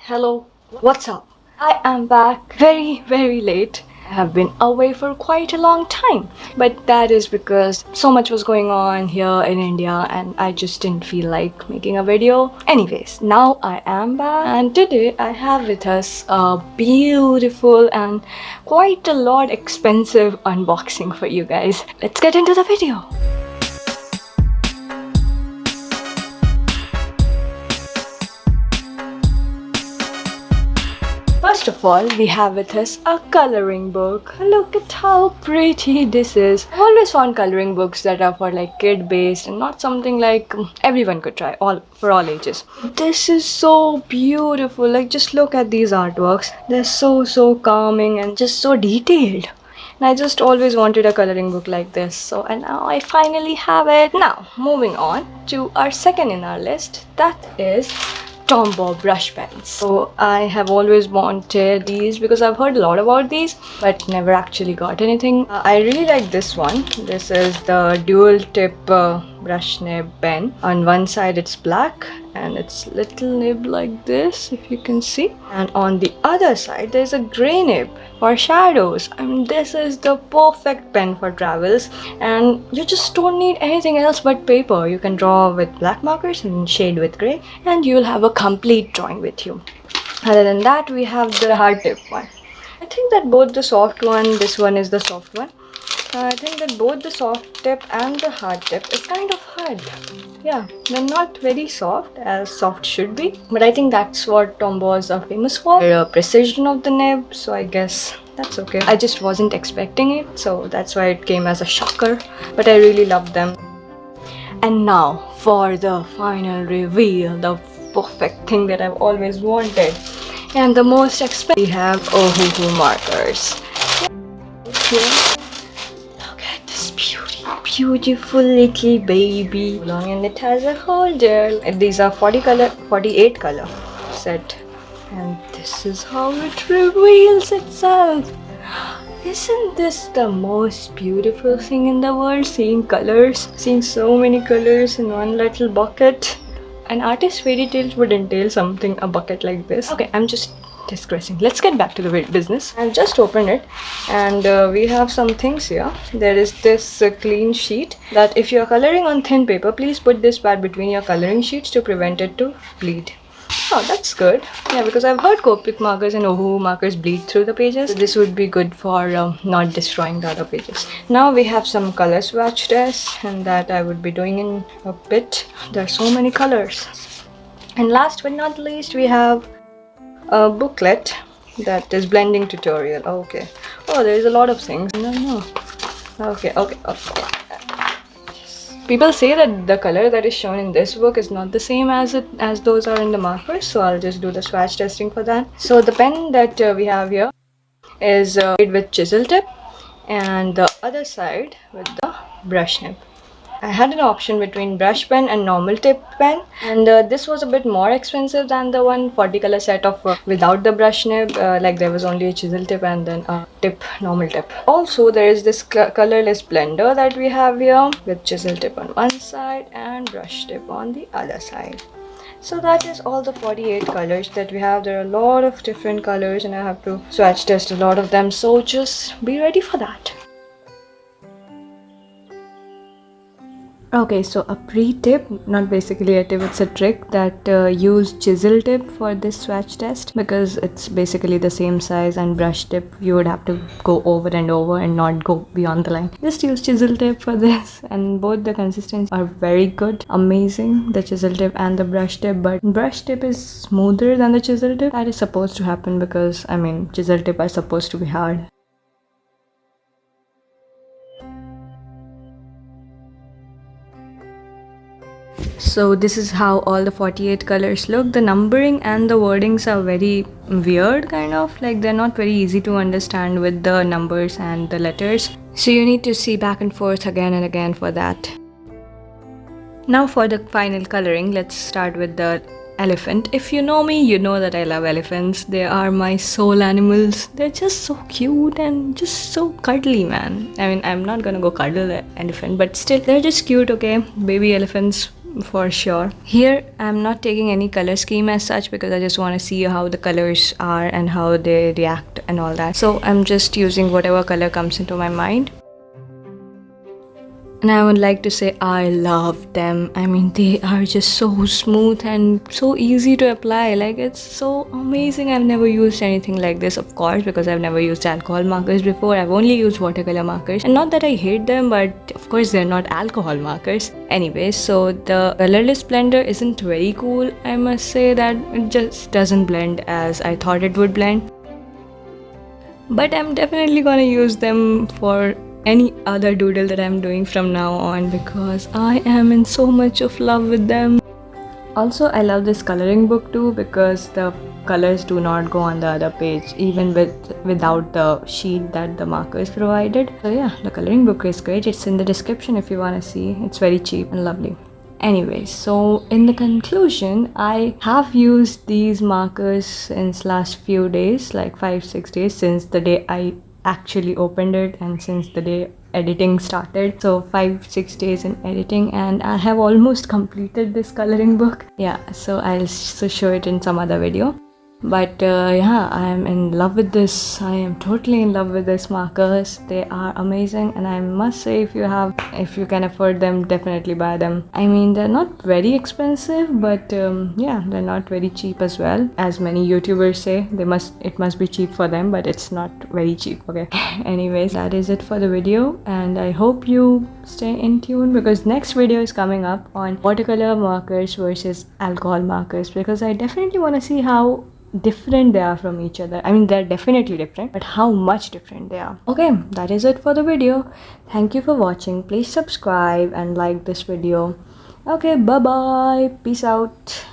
Hello, what's up? I am back very late. I have been away for quite a long time, but that is because so much was going on here in India and I just didn't feel like making a video. Anyways, now I am back and today I have with us a beautiful and quite a lot expensive unboxing for you guys. Let's get into the video. First of all, we have with us a coloring book. Look at how pretty this is. I've always found coloring books that are for like kid based and not something like everyone could try, for all ages. This is so beautiful. Like, just look at these artworks. They're so calming and just so detailed. And I just always wanted a coloring book like this. And now I finally have it. Now, moving on to our second in our list. That is Tombow Brushpens. So I have always wanted these because I've heard a lot about these but never actually got anything. I really like this one. This is the dual tip brush nib pen. On one side it's black and it's little nib like this, if you can see, and on the other side there's a gray nib for shadows. I mean, this is the perfect pen for travels and you just don't need anything else but paper. You can draw with black markers and shade with gray and you'll have a complete drawing with you. Other than that, we have the hard tip one. I think that both the soft one, this one is the soft one. I think that both the soft tip and the hard tip is kind of hard. Yeah, they're not very soft as soft should be, but I think that's what Tombows are famous for. The precision of the nib, so I guess that's okay. I just wasn't expecting it, so that's why it came as a shocker, but I really love them. And now for the final reveal, the perfect thing that I've always wanted and the most expensive. We have Ohuhu markers. Here. Beautiful little baby and it has a holder. These are 48 color set and this is how it reveals itself. Isn't this the most beautiful thing in the world? Seeing colors, seeing so many colors in one little bucket. An artist's fairy tales would entail a bucket like this. Okay, I'm just digressing. Let's get back to the business. I've just opened it and we have some things here. There is this clean sheet that if you're coloring on thin paper, please put this pad between your coloring sheets to prevent it to bleed. Oh, that's good. Yeah, because I've heard Copic markers and Ohuhu markers bleed through the pages. So this would be good for not destroying the other pages. Now we have some color swatch tests and that I would be doing in a bit. There are so many colors. And last but not least, we have a booklet that is blending tutorial. Okay. Oh, there's a lot of things. No. Okay. People say that the color that is shown in this book is not the same as those are in the markers, so I'll just do the swatch testing for that. So the pen that we have here is made with chisel tip and the other side with the brush nib. I had an option between brush pen and normal tip pen and this was a bit more expensive than the 140 color set of without the brush nib. Like there was only a chisel tip and then a normal tip. Also there is this colorless blender that we have here with chisel tip on one side and brush tip on the other side. So that is all the 48 colors that we have. There are a lot of different colors and I have to swatch test a lot of them, so just be ready for that. Okay, so a pre-tip, not basically a tip, it's a trick that use chisel tip for this swatch test because it's basically the same size and brush tip. You would have to go over and over and not go beyond the line. Just use chisel tip for this and both the consistencies are very good, amazing, the chisel tip and the brush tip, but brush tip is smoother than the chisel tip. That is supposed to happen because, I mean, chisel tip are supposed to be hard. So this is how all the 48 colors look. The numbering and the wordings are very weird, kind of like they're not very easy to understand with the numbers and the letters, so you need to see back and forth again and again for that. Now for the final coloring, let's start with the elephant. If you know me, you know that I love elephants. They are my soul animals. They're just so cute and just so cuddly, man. I mean, I'm not gonna go cuddle an elephant, but still, they're just cute, okay? Baby elephants, for sure. Here I'm not taking any color scheme as such because I just want to see how the colors are and how they react and all that. So I'm just using whatever color comes into my mind. And I would like to say I love them. I mean, they are just so smooth and so easy to apply. Like, it's so amazing. I've never used anything like this, of course, because I've never used alcohol markers before. I've only used watercolor markers. And not that I hate them, but of course they're not alcohol markers. Anyway, so the colorless blender isn't very cool. I must say that it just doesn't blend as I thought it would blend. But I'm definitely gonna use them for any other doodle that I'm doing from now on because I am in so much of love with them. Also, I love this coloring book too because the colors do not go on the other page even without the sheet that the markers provided. So yeah, the coloring book is great. It's in the description if you want to see. It's very cheap and lovely. Anyway, so in the conclusion, I have used these markers since last few days, like 5-6 days, since the day I actually opened it and since the day editing started. So 5-6 days in editing and I have almost completed this coloring book. Yeah, so I'll show it in some other video. But yeah, I am in love with this. I am totally in love with these markers. They are amazing and I must say if you can afford them, definitely buy them. I mean, they're not very expensive, but yeah, they're not very cheap as well. As many YouTubers say, it must be cheap for them, but it's not very cheap, okay? Anyways, that is it for the video and I hope you stay in tune because next video is coming up on watercolor markers versus alcohol markers because I definitely want to see how different they are from each other. I mean, they're definitely different, but how much different they are. Okay, that is it for the video. Thank you for watching. Please subscribe and like this video. Okay, bye bye, peace out.